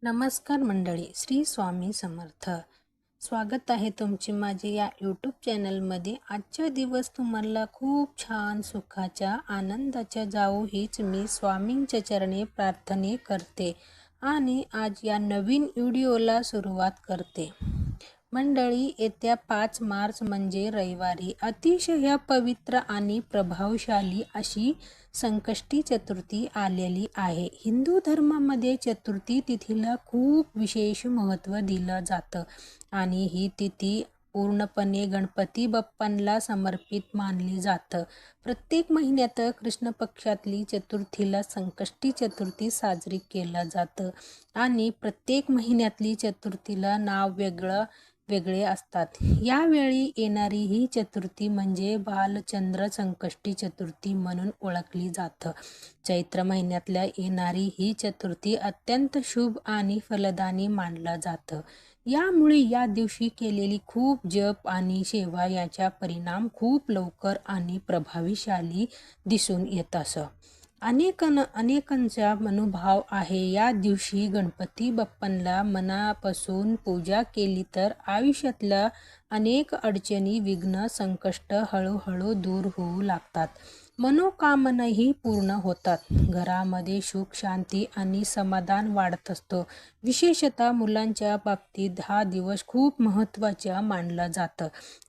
नमस्कार मंडळी, श्री स्वामी समर्थ. स्वागत आहे तुमचे माझे या यूट्यूब चॅनलमध्ये. आजचा दिवस तुम्हाला खूप छान सुखाच्या आनंदाच्या जावो हीच मी स्वामींच्या चरणी प्रार्थने करते आणि आज या नवीन व्हिडिओला सुरुवात करते. मंडळी, येत्या 5 मार्च म्हणजे रविवारी अतिशय पवित्र आणि प्रभावशाली अशी संकष्टी चतुर्थी आलेली आहे. हिंदू धर्मामध्ये चतुर्थी तिथीला खूप विशेष महत्त्व दिलं जातं आणि ही तिथी पूर्णपणे गणपती बाप्पांना समर्पित मानली जातं. प्रत्येक महिन्यात कृष्ण पक्षातली चतुर्थीला संकष्टी चतुर्थी साजरी केलं जातं आणि प्रत्येक महिन्यातली चतुर्थीला नाव वेगळे असतात. यावेळी येणारी ही चतुर्थी म्हणजे बालचंद्र संकष्टी चतुर्थी म्हणून ओळखली जातं. चैत्र महिन्यातल्या येणारी ही चतुर्थी अत्यंत शुभ आणि फलदायी मानलं जातं. यामुळे या दिवशी केलेली खूप जप आणि सेवा याचा परिणाम खूप लवकर आणि प्रभावीशाली दिसून येत असं अनेकांचा मनोभाव आहे. या दिवशी गणपती बाप्पांना मनापासून पूजा केली तर आयुष्यातल्या अनेक अडचणी, विघ्न, संकष्ट हळूहळू दूर होऊ लागतात. मनोकामनाही पूर्ण होतात. घरामध्ये सुख, शांती आणि समाधान वाढत असतो. विशेषतः मुलांच्या बाबतीत हा दिवस खूप महत्त्वाचा मानला जातं,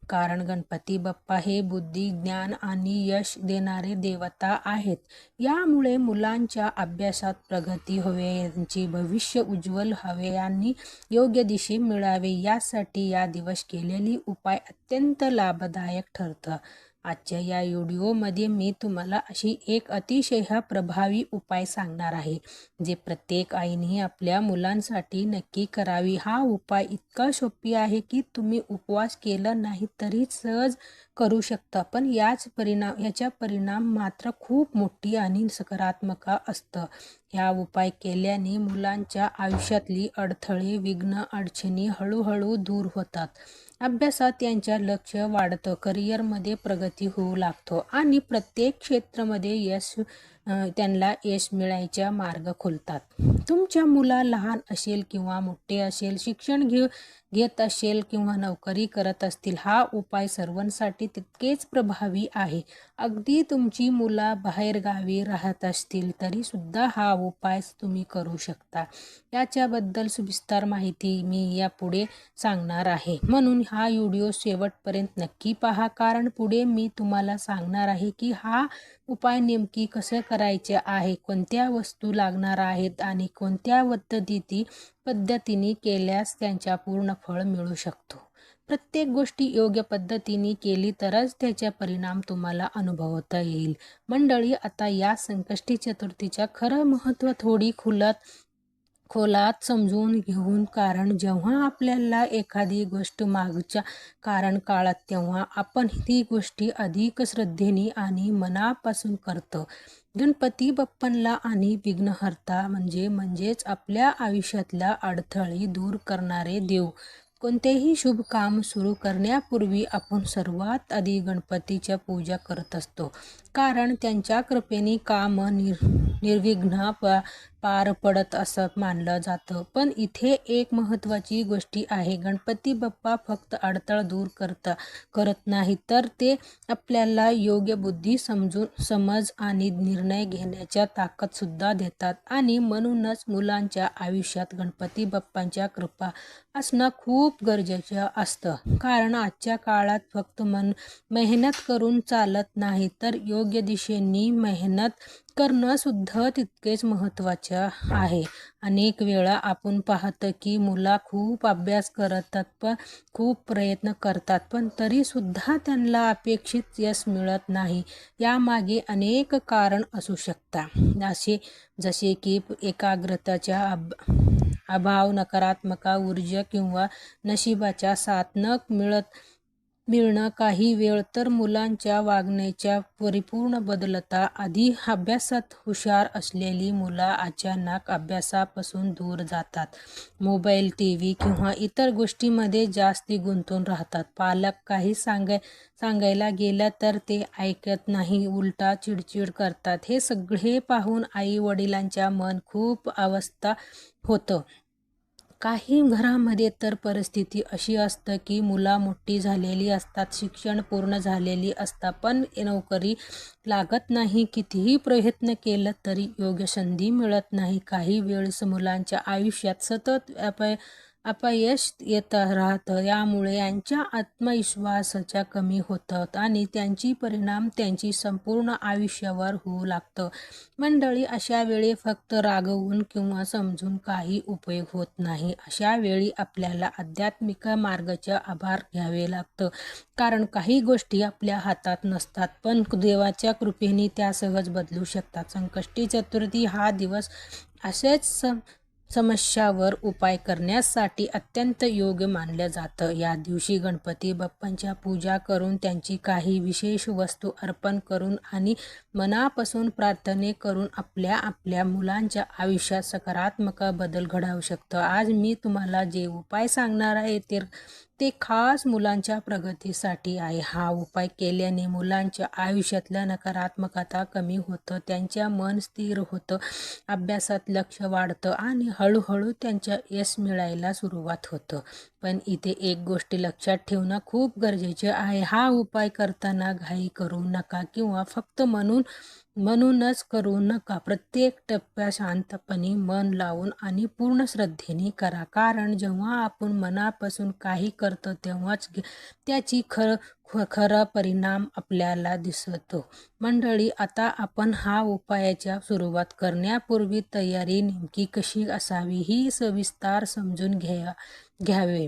कारण गणपती बाप्पा हे बुद्धी, ज्ञान आणि यश देणारे देवता आहेत. यामुळे मुलांच्या अभ्यासात प्रगती हवे, यांचे भविष्य उज्ज्वल हवे आणि योग्य दिशे मिळावे यासाठी या दिवस केलेली उपाय अत्यंत लाभदायक ठरतं. आजच्या या व्हिडिओमध्ये मी तुम्हाला अशी एक अतिशय प्रभावी उपाय सांगणार आहे, जे प्रत्येक आईने आपल्या मुलांसाठी नक्की करावी. हा उपाय इतका सोपी आहे की तुम्ही उपवास केला नाही तरी सहज करू शकता, पण याचा परिणाम मात्र खूप मोठी आणि सकारात्मक असतं. हा उपाय केल्याने मुलांच्या आयुष्यातली अडथळे, विघ्न, अडचणी हळूहळू दूर होतात. अभ्यासात त्यांचं लक्ष वाढतं, करिअरमध्ये प्रगती होऊ लागतो आणि प्रत्येक क्षेत्रामध्ये त्यांना यश मिळायचा मार्ग खुलतात. तुमच्या मुला लहान असेल किंवा मोठे असेल, शिक्षण घेत असेल किंवा नोकरी करत असतील, हा उपाय सर्वांसाठी तितकेच प्रभावी आहे. अगदी तुमची मुलं बाहेरगावी राहत असतील तरी सुद्धा हा उपाय तुम्ही करू शकता. याच्याबद्दल सविस्तर माहिती मी यापुढे सांगणार आहे, म्हणून हा व्हिडिओ शेवटपर्यंत नक्की पहा, कारण पुढे मी तुम्हाला सांगणार आहे की हा उपाय नेमकी कसं करायचे आहे, कोणत्या वस्तू लागणार आहेत आणि कोणत्या पद्धतीने केल्यास त्यांचा पूर्ण फळ मिळू शकतो. प्रत्येक गोष्टी योग्य पद्धतीने केली तरच त्याचा परिणाम तुम्हाला अनुभवता येईल. मंडळी, आता या संकष्टी चतुर्थीचा खरं महत्त्व थोडी खोलात समजून घेऊन, कारण जेव्हा आपल्याला एखादी गोष्ट मागच्या कारण काळात तेव्हा आपण ती गोष्टी अधिक श्रद्धेने आणि मनापासून करतो. गणपती बाप्पांना आणि विघ्नहर्ता म्हणजेच आपल्या आयुष्यातल्या अडथळे दूर करणारे देव. कोणतेही शुभ काम सुरू करण्यापूर्वी आपण सर्वात आधी गणपतीच्या पूजा करत असतो, कारण त्यांच्या कृपेने काम निर्विघ्न पार पडत असं मानलं जातं. पण इथे एक महत्त्वाची गोष्ट आहे. गणपती बाप्पा फक्त अडथळा दूर करत नाही, तर ते आपल्याला योग्य बुद्धी, समज आणि निर्णय घेण्याच्या ताकद सुद्धा देतात. आणि म्हणूनच मुलांच्या आयुष्यात गणपती बाप्पांच्या कृपा असणं खूप गरजेचं असतं, कारण आजच्या काळात फक्त मेहनत करून चालत नाही, तर योग्य दिशेने मेहनत करणं सुद्धा तितकेच महत्त्वाचं आहे. अनेक वेळा आपण पाहतो की मुलं खूप अभ्यास करतात, पण खूप प्रयत्न करतात, पण तरी सुद्धा त्यांना अपेक्षित यश मिळत नाही. यामागे अनेक कारण असू शकतात, जसे की एकाग्रतेचा अभाव, नकारात्मक ऊर्जा किंवा नशिबाचा साथ न मिळणं. काही वेळ तर मुलांच्या वागण्याच्या परिपूर्ण बदलता. आधी अभ्यासात हुशार असलेली मुलं अचानक अभ्यासापासून दूर जातात. मोबाईल, टीव्ही किंवा इतर गोष्टींमध्ये जास्ती गुंतून राहतात. पालक काही सांगायला गेलं तर ते ऐकत नाही, उलटा चिडचिड करतात. हे सगळे पाहून आई वडिलांच्या मन खूप अस्वस्थ होतं काही घरामध्ये तर परिस्थिती अशी असतं की मुलं मोठी झालेली असतात, शिक्षण पूर्ण झालेली असतात, पण नोकरी लागत नाही. कितीही प्रयत्न केलं तरी योग्य संधी मिळत नाही. काही वेळेस मुलांच्या आयुष्यात सतत अपयश येत राहतं. यामुळे यांच्या आत्मविश्वासाच्या कमी होतात आणि त्यांची परिणाम त्यांची संपूर्ण आयुष्यावर होऊ लागतं. मंडळी, अशा वेळी फक्त रागवून किंवा समजून काही उपयोग होत नाही. अशा वेळी आपल्याला आध्यात्मिक मार्गाचा आधार घ्यावे लागतं. कारण काही गोष्टी आपल्या हातात नसतात, पण देवाच्या कृपेने त्या सहज बदलू शकतात. संकष्टी चतुर्थी हा दिवस असेच समस्यावर उपाय करण्यासाठी अत्यंत योग्य मानलं जातं. या दिवशी गणपती बाप्पांच्या पूजा करून त्यांची काही विशेष वस्तू अर्पण करून आणि मनापासून प्रार्थना करून आपल्या मुलांच्या आयुष्यात सकारात्मक बदल घडवू शकतो. आज मी तुम्हाला जे उपाय सांगणार आहे ते खास मुलांच्या प्रगतीसाठी आहे. हा उपाय केल्याने मुलांच्या आयुष्यातल्या नकारात्मकता कमी होतं, त्यांच्या मन स्थिर होतं, अभ्यासात लक्ष वाढतं आणि हळूहळू त्यांच्या यश मिळायला सुरुवात होतं. पण इथे एक गोष्ट लक्षात ठेवणं खूप गरजेचे आहे. हा उपाय करताना घाई करू नका किंवा फक्त म्हणूनच करू नका. प्रत्येक टप्प्यात शांतपणे मन लावून आणि पूर्ण श्रद्धेने करा. कारण जेव्हा आपण मनापासून काही करतो तेव्हाच त्याची खरा परिणाम आपल्याला दिसतो. मंडळी, आता आपण हा उपायाच्या सुरुवात करण्यापूर्वी तयारी नेमकी कशी असावी ही सविस्तर समजून घ्यावे.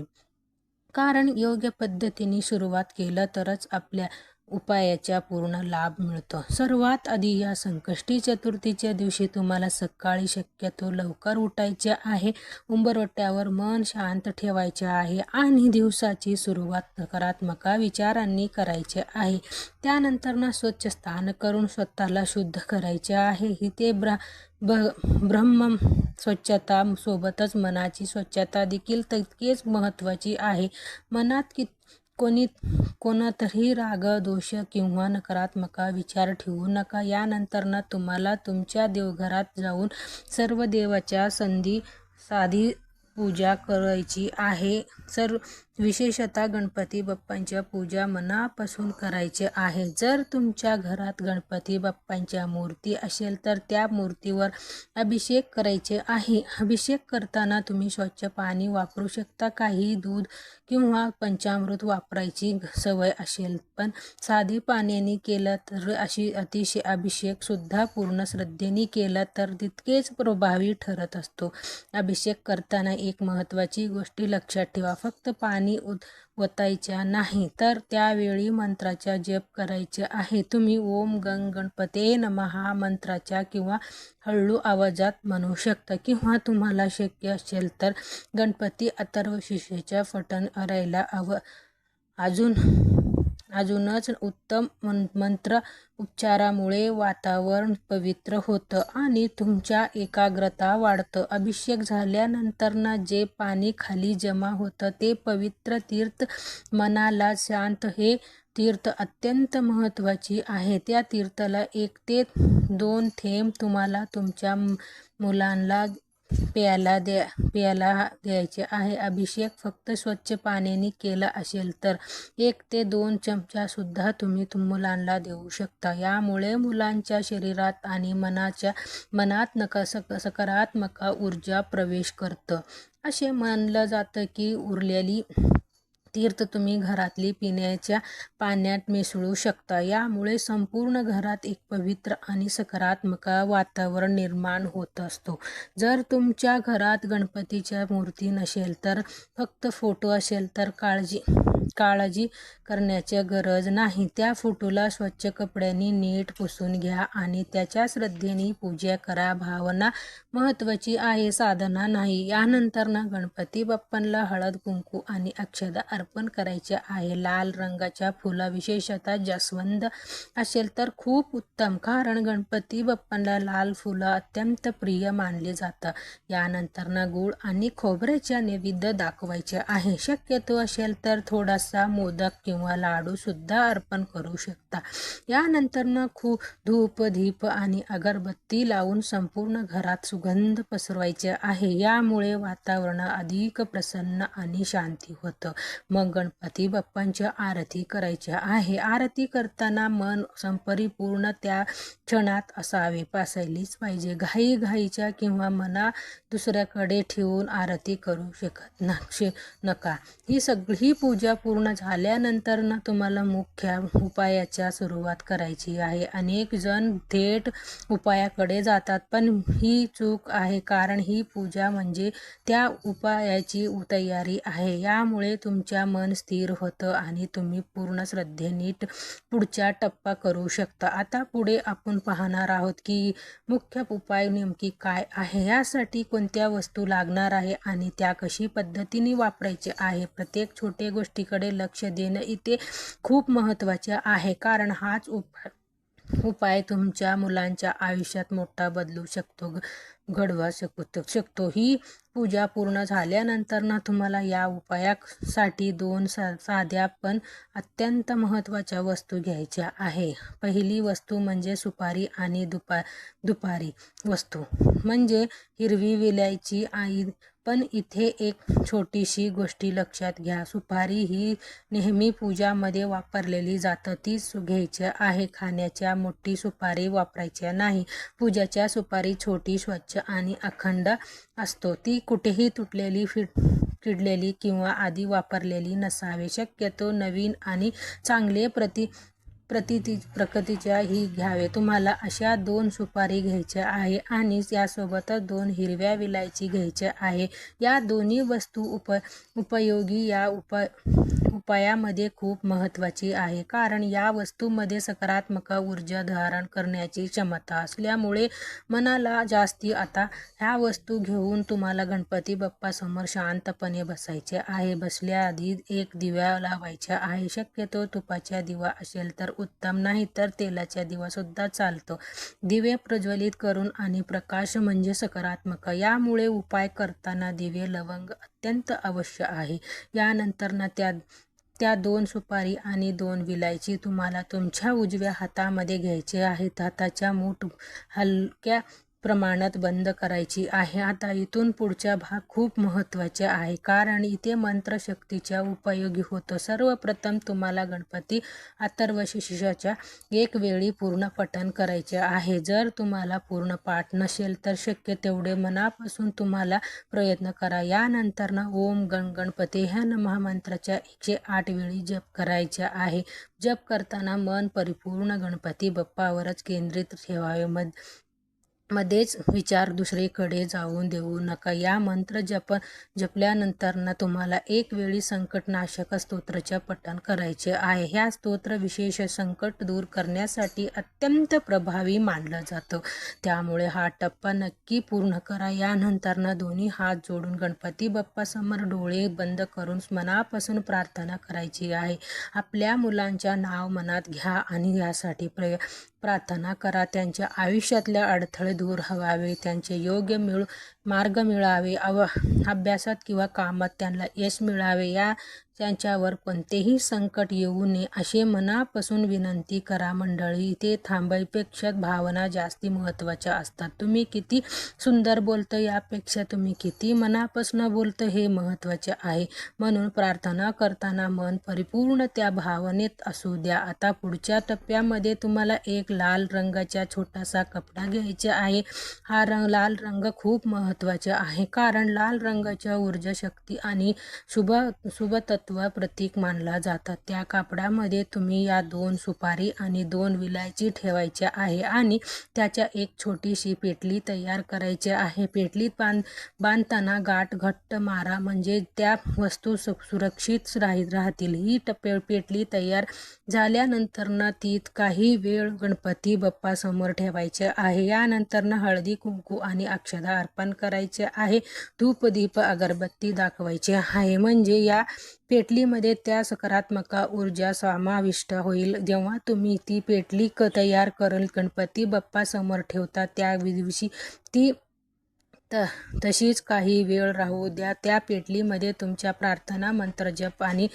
कारण योग्य पद्धतीने सुरुवात केलं तरच आपल्या उपायाचा पूर्ण लाभ मिळतो. सर्वात आधी या संकष्टी चतुर्थीच्या दिवशी तुम्हाला सकाळी शक्यतो लवकर उठायचे आहे. उंबरवट्यावर मन शांत ठेवायचे आहे आणि दिवसाची सुरुवात सकारात्मक विचारांनी करायचे आहे. त्यानंतर स्वच्छ स्नान करून स्वतःला शुद्ध करायचे आहे. इथे ब्रह्म स्वच्छता सोबतच मनाची स्वच्छता देखील तितकीच महत्त्वाची आहे. मनात कोणतरी राग, दोष किंवा नकारात्मक विचार ठेवू नका. यानंतर तुम्हाला तुमच्या देवघरात जाऊन सर्व देवाच्या साधी पूजा करायची आहे. विशेषतः गणपती बाप्पांच्या पूजा मनापासून करायचे आहे. जर तुमच्या घरात गणपती बाप्पांच्या मूर्ती असेल तर त्या मूर्तीवर अभिषेक करायचे आहे. अभिषेक करताना तुम्ही स्वच्छ पाणी वापरू शकता. काही दूध किंवा पंचामृत वापरायची सवय असेल पण साधे पाण्याने केलं तर अतिशय अभिषेक सुद्धा पूर्ण श्रद्धेने केला तर तितकेच प्रभावी ठरत असतो. अभिषेक करताना एक महत्त्वाची गोष्ट लक्षात ठेवा. फक्त पाणी ओतायच्या नाही तर त्यावेळी मंत्राचा जप करायचा आहे. तुम्ही ओम गंग गणपते नमः हा मंत्राचा किंवा हळू आवाजात म्हणू शकता किंवा तुम्हाला शक्य असेल तर गणपती अथर्वशीर्षाच्या पठण करायला अजूनच उत्तम. मंत्र उच्चारामुळे वातावरण पवित्र होतं आणि तुमच्या एकाग्रता वाढतं. अभिषेक झाल्यानंतर जे पाणी खाली जमा होतं ते पवित्र तीर्थ मनाला शांत. हे तीर्थ अत्यंत महत्त्वाचे आहे. त्या तीर्थाला 1 ते 2 थेंब तुम्हाला तुमच्या मुलांना प्यायला द्यायचे आहे. अभिषेक फक्त स्वच्छ पाण्याने केला असेल तर 1 ते 2 चमचा सुद्धा तुम्ही मुलांना देऊ शकता. यामुळे मुलांच्या शरीरात आणि मनात सकारात्मक ऊर्जा प्रवेश करतं. असे मानलं जातं की उरलेली तीर्थ तुम्ही घरातली पिण्याच्या पाण्यात मिसळू शकता. यामुळे संपूर्ण घरात एक पवित्र आणि सकारात्मक वातावरण निर्माण होत असतो. जर तुमच्या घरात गणपतीच्या मूर्ती नसेल तर फक्त फोटो असेल तर काळजी करण्याची गरज नाही. त्या फोटोला स्वच्छ कपड्यांनी नीट पुसून घ्या आणि त्याच्या श्रद्धेने पूजा करा. भावना महत्त्वाची आहे, साधना नाही. यानंतर गणपती बाप्पांना हळद, कुंकू आणि अक्षता अर्पण करायचे आहे. लाल रंगाच्या फुला, विशेषतः जास्वंद असेल तर खूप उत्तम, कारण गणपती बाप्पांना लाल फुलं अत्यंत प्रिय मानले जातं. यानंतर गूळ आणि खोबऱ्याच्या नैवेद्य दाखवायचे आहे. शक्यतो असेल तर थोडासा मोदक किंवा लाडू सुद्धा अर्पण करू शकता. शकता। यानंतर खूप धूप दीप आणि अगरबत्ती लावून संपूर्ण घरात सुगंध पसरवायचे आहे। यामुळे वातावरण अधिक प्रसन्न आणि शांती होतं। मग गणपती बाप्पांची आरती करायची आहे। आरती करताना मन परिपूर्ण त्या क्षणात असायलीच पाहिजे। घाईच्या किंवा मना दुसऱ्याकडे ठेवून आरती करू नका। ही सगळी पूजा पूर्ण झाल्यानंतर तुम्हाला मुख्य उपायाच्या सुरुवात करायची आहे। अनेक जण थेट उपायाकडे जातात, पण ही चूक आहे, कारण ही पूजा म्हणजे त्या उपायाची तयारी आहे। यामुळे तुमच्या मन स्थिर होतं आणि तुम्ही पूर्ण श्रद्धेने पुढचा टप्पा करू शकता। आता पुढे आपण पाहणार आहोत की मुख्य उपाय नेमकी काय आहे, यासाठी कोणत्या वस्तू लागणार आहे आणि त्या कशी पद्धतीने वापरायचे आहे। प्रत्येक छोट्या गोष्टीकडे लक्ष देणं इथे खूप महत्त्वाचे आहे, कारण हाच उपाय तुमच्या मुलांच्या आयुष्यात मोठा बदलू घडवा शकतो। ही पूजा पूर्ण झाल्यानंतर तुम्हाला या उपायासाठी 2 साध्या पण अत्यंत महत्त्वाच्या वस्तू घ्यायच्या आहे। पहिली वस्तू म्हणजे सुपारी आणि दुपारी वस्तू म्हणजे हिरवी विलायची आई। पण इथे एक छोटीशी गोष्ट लक्षात घ्या, सुपारी ही नेहमी पूजामध्ये वापरलेली जातं तीच घ्यायची आहे। खाण्याच्या मोठी सुपारी वापरायची नाही। पूजाच्या सुपारी छोटी, स्वच्छ आणि अखंड असतो। ती कुठेही तुटलेली, किडलेली किंवा आधी वापरलेली नसावी। शक्यतो नवीन आणि चांगले प्रकृतीच्या ही घ्यावे। तुम्हाला अशा 2 सुपारी घ्यायच्या आहे आणि यासोबतच 2 हिरव्या विलायची घ्यायच्या आहे। या दोन्ही वस्तू उपयोगी या उपायामध्ये खूप महत्त्वाची आहे, कारण या वस्तूमध्ये सकारात्मक ऊर्जा धारण करण्याची क्षमता असल्यामुळे मनाला जास्ती। आता ह्या वस्तू घेऊन तुम्हाला गणपती बाप्पा समोर शांतपणे बसायचे आहे। बसल्याआधी एक दिवा लावायचा आहे। शक्यतो तुपाचा दिवा असेल तर उत्तम, नाही तर तेलाचा दिवा सुद्धा चालतो। दिवे प्रज्वलित करून आणि प्रकाश म्हणजे सकारात्मक, यामुळे उपाय करताना दिवे लवंग अत्यंत आवश्यक आहे। यानंतर त्या 2 सुपारी आणि 2 विलायची तुम्हाला तुमच्या उजव्या हातामध्ये घ्यायचे आहेत। हाताचा मूठ हलक्या प्रमाणात बंद करायची आहे। आता इथून पुढचा भाग खूप महत्त्वाचा आहे, कारण इथे मंत्रशक्तीचा उपयोग होतो। सर्वप्रथम तुम्हाला गणपती अथर्वशीर्षाच्या एक वेळी पूर्ण पठण करायचे आहे। जर तुम्हाला पूर्ण पाठ नसेल तर शक्य तेवढे मनापासून तुम्हाला प्रयत्न करा। यानंतर ओम गणपते ह्या महामंत्राचा 108 वेळी जप करायचा आहे। जप करताना मन परिपूर्ण गणपती बाप्पावरच केंद्रित ठेवावे। मध्येच विचार दुसरीकडे जाऊन देऊ नका। या मंत्र जपल्यानंतर तुम्हाला एक वेळी संकटनाशक स्तोत्राचे पठण करायचे आहे। ह्या स्तोत्र विशेष संकट दूर करण्यासाठी अत्यंत प्रभावी मानलं जातं, त्यामुळे हा टप्पा नक्की पूर्ण करा। यानंतर दोन्ही हात जोडून गणपती बाप्पासमोर डोळे बंद करून मनापासून प्रार्थना करायची आहे। आपल्या मुलांच्या नाव मनात घ्या आणि यासाठी प्रार्थना करा। त्यांच्या आयुष्यातले अडथळे दूर व्हावे, त्यांचे योग्य मार्ग मिळावे, अभ्यासात किंवा कामात त्यांना यश मिळावे, त्यांच्यावर कोणतेही संकट येऊ नये असे मनापासून विनंती करा। मंडळी, इथे थांबायपेक्षा भावना जास्ती महत्त्वाच्या असतात। तुम्ही किती सुंदर बोलतं यापेक्षा तुम्ही किती मनापासून बोलतं हे महत्त्वाचे आहे। म्हणून प्रार्थना करताना मन परिपूर्ण त्या भावनेत असू द्या। आता पुढच्या टप्प्यामध्ये तुम्हाला एक लाल रंगाचा छोटासा कपडा घ्यायचा आहे। हा लाल रंग खूप महत्त्वाचा आहे, कारण लाल रंगाच्या ऊर्जा, शक्ती आणि शुभतत्व प्रतीक मानला जातात। त्या कापडामध्ये तुम्ही या 2 सुपारी आणि 2 विलायची ठेवायच्या आहे आणि त्याच्या एक छोटीशी पेटली तयार करायची आहे। पेटलीत बांधताना गाठ घट्ट मारा, म्हणजे त्या वस्तू सुरक्षित राहतील। ही पेटली तयार झाल्यानंतर तीत काही वेळ गणपती बाप्पा समोर ठेवायचे आहे। यानंतर हळदी कुंकू आणि अक्षता अर्पण करायचे आहे। धूप दीप अगरबत्ती दाखवायची आहे, म्हणजे या पेटलीमध्ये त्या सकारात्मक ऊर्जा समाविष्ट होईल। जेव्हा तुम्ही ती पेटली तयार करून गणपती बाप्पा समोर ठेवता त्या दिवशी ती तशीच काही वेळ राहू द्या। त्या पेटलीमध्ये तुमच्या प्रार्थना मंत्र जप आणि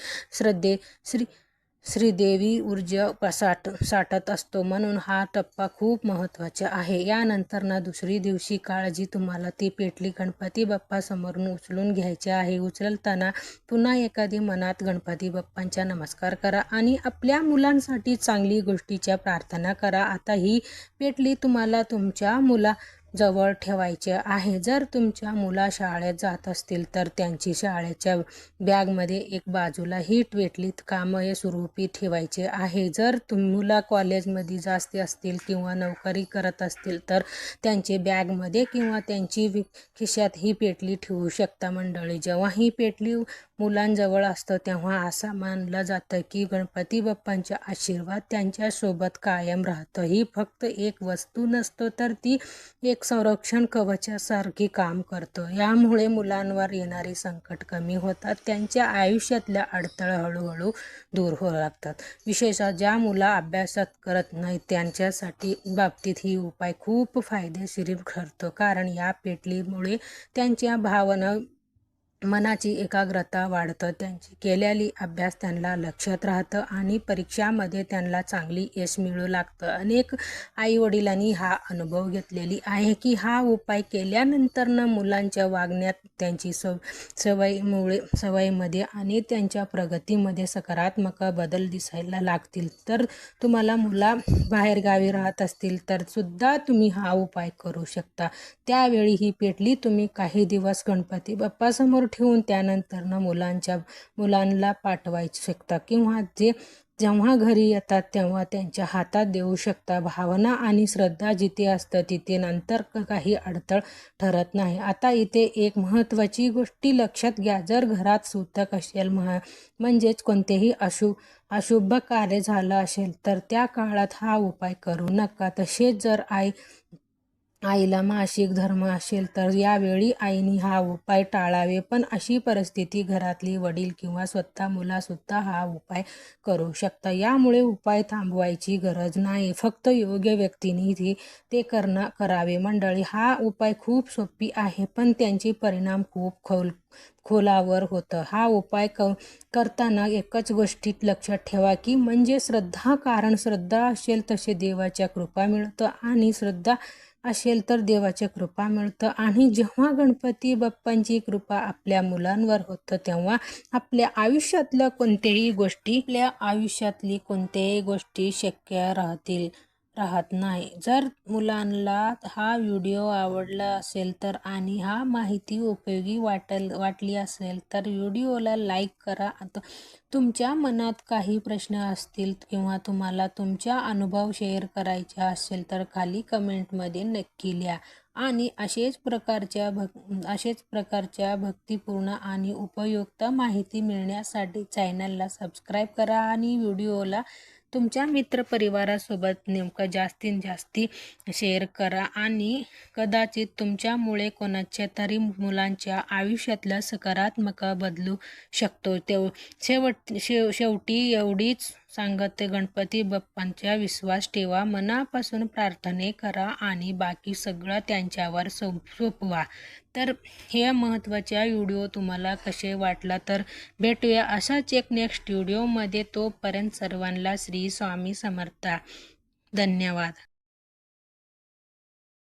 श्रीदेवी ऊर्जा साठत असतो, म्हणून हा टप्पा खूप महत्त्वाचा आहे. यानंतर दुसरी दिवशी काळजी तुम्हाला ती पेटली गणपती बाप्पा समोरून उचलून घ्यायची आहे. उचलताना पुन्हा एखादी मनात गणपती बाप्पांचा नमस्कार करा आणि आपल्या मुलांसाठी चांगली गोष्टीच्या प्रार्थना करा. आता ही पेटली तुम्हाला तुमच्या जवळ ठेवायचे आहे. जर तुमच्या मुला शाळेत जात असतील तर त्यांची शाळेच्या बॅगमध्ये एक बाजूला ही पेटली कामये स्वरूपी ठेवायचे आहे. जर मुलं कॉलेजमध्ये जास्त असतील किंवा नोकरी करत असतील तर त्यांचे बॅगमध्ये किंवा त्यांची खिशात ही पेटली ठेवू शकता. मंडळी, जेव्हा ही पेटली मुलांजवळ असतं तेव्हा असं मानलं जातं की गणपती बाप्पांचा आशीर्वाद त्यांच्यासोबत कायम राहतं. ही फक्त एक वस्तू नसतो तर ती एक संरक्षण कवचासारखी काम करतं. यामुळे मुलांवर येणारी संकट कमी होतात, त्यांच्या आयुष्यातल्या अडथळे हळूहळू दूर होऊ लागतात. विशेषतः ज्या मुलं अभ्यासात करत नाहीत त्यांच्यासाठी बाबतीत ही उपाय खूप फायदेशीर ठरतो, कारण या पेटलीमुळे त्यांच्या भावना मनाची एकाग्रता वाढतं, त्यांची केलेली अभ्यास त्यांना लक्षात राहतं आणि परीक्षामध्ये त्यांना चांगली यश मिळू लागतं. अनेक आईवडिलांनी हा अनुभव घेतलेली आहे की हा उपाय केल्यानंतर मुलांच्या वागण्यात, त्यांची सवयीमध्ये आणि त्यांच्या प्रगतीमध्ये सकारात्मक बदल दिसायला लागतील. तर तुम्हाला मुला बाहेरगावी राहत असतील तर सुद्धा तुम्ही हा उपाय करू शकता. त्यावेळी ही पेटली तुम्ही काही दिवस गणपती बाप्पासमोर ठेवून त्यानंतर मुलांना पाठवायची शकता किंवा जेव्हा घरी येतात तेव्हा त्यांच्या हातात देऊ शकता. भावना आणि श्रद्धा जिथे असतं तिथे नंतर काही अडथळ ठरत नाही. आता इथे एक महत्त्वाची गोष्टी लक्षात घ्या. जर घरात सूतक असेल म्हणजेच कोणतेही अशुभ कार्य झालं असेल तर त्या काळात हा उपाय करू नका. तसेच जर आईला मासिक धर्म असेल तर यावेळी आईने हा उपाय टाळावे. पण अशी परिस्थिती घरातली वडील किंवा स्वतः मुलासुद्धा हा उपाय करू शकता. यामुळे उपाय थांबवायची गरज नाही, फक्त योग्य व्यक्तीने ते करावे. मंडळी, हा उपाय खूप सोपी आहे पण त्यांचे परिणाम खूप खोलावर होतं. हा उपाय करताना एकच गोष्टीत लक्षात ठेवा की म्हणजे श्रद्धा, कारण श्रद्धा असेल तसे देवाच्या कृपा मिळतं आणि श्रद्धा असेल तर देवाच्या कृपा मिळतं. आणि जेव्हा गणपती बाप्पांची कृपा आपल्या मुलांवर होतं तेव्हा आपल्या आयुष्यातली कोणत्याही गोष्टी शक्य राहत नाही. जर मुलांना हा व्हिडिओ आवडला असेल तर आणि हा माहिती उपयोगी वाटली असेल तर व्हिडिओला लाईक करा. तुमच्या मनात काही प्रश्न असतील किंवा तुम्हाला तुमचा अनुभव शेअर करायचा असेल तर खाली कमेंटमध्ये नक्की लिहा. आणि असेच प्रकारच्या भक्तिपूर्ण आणि उपयुक्त माहिती मिळण्यासाठी चॅनलला सबस्क्राईब करा आणि व्हिडिओला तुमच्या मित्रपरिवारासोबत जास्तीत जास्त शेअर करा. आणि कदाचित तुमच्यामुळे कोणाच्या तरी मुलांच्या आयुष्यातला सकारात्मक बदलू शकतो. शेवटी एवढीच सांगते, गणपती बाप्पांचा विश्वास ठेवा, मनापासून प्रार्थना करा आणि बाकी सगळं त्यांच्यावर सोपवा. तर हे महत्त्वाचा व्हिडिओ तुम्हाला कसे वाटला तर भेटूया असाच एक नेक्स्ट व्हिडिओमध्ये. तोपर्यंत सर्वांना श्री स्वामी समर्थ. धन्यवाद.